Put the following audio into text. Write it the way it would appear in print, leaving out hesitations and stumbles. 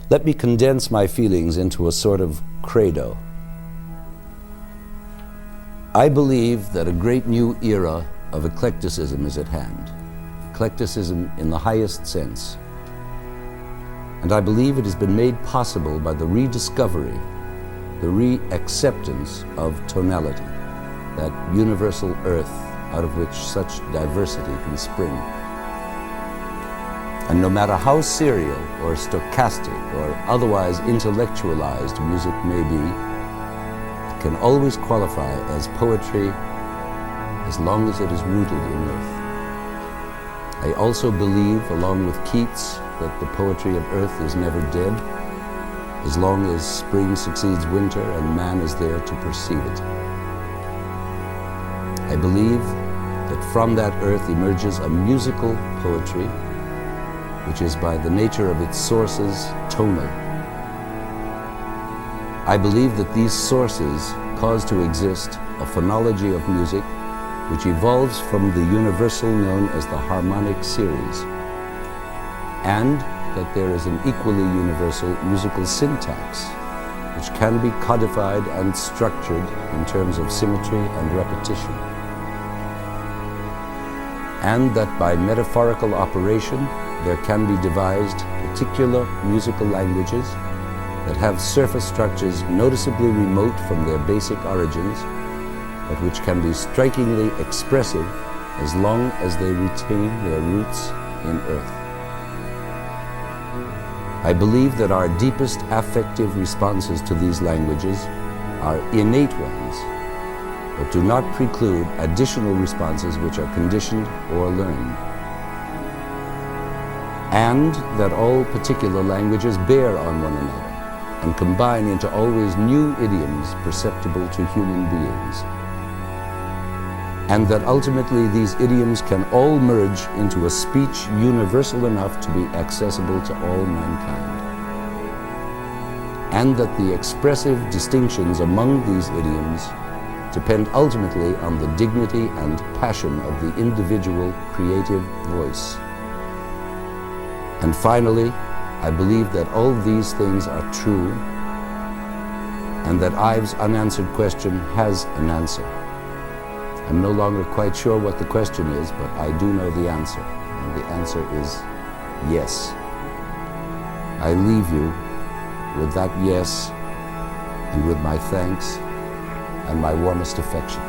Let me condense my feelings into a sort of credo. I believe that a great new era of eclecticism is at hand. Eclecticism in the highest sense. And I believe it has been made possible by the rediscovery, the re-acceptance of tonality, that universal earth out of which such diversity can spring. And no matter how serial or stochastic or otherwise intellectualized music may be, it can always qualify as poetry as long as it is rooted in earth. I also believe, along with Keats, that the poetry of earth is never dead, as long as spring succeeds winter and man is there to perceive it. I believe that from that earth emerges a musical poetry, which is by the nature of its sources tonal. I believe that these sources cause to exist a phonology of music which evolves from the universal known as the harmonic series, and that there is an equally universal musical syntax which can be codified and structured in terms of symmetry and repetition, and that by metaphorical operation there can be devised particular musical languages that have surface structures noticeably remote from their basic origins, but which can be strikingly expressive as long as they retain their roots in earth. I believe that our deepest affective responses to these languages are innate ones, but do not preclude additional responses which are conditioned or learned. And that all particular languages bear on one another and combine into always new idioms perceptible to human beings. And that ultimately these idioms can all merge into a speech universal enough to be accessible to all mankind. And that the expressive distinctions among these idioms depend ultimately on the dignity and passion of the individual creative voice. And finally, I believe that all these things are true, and that Ives' unanswered question has an answer. I'm no longer quite sure what the question is, but I do know the answer, and the answer is yes. I leave you with that yes, and with my thanks and my warmest affection.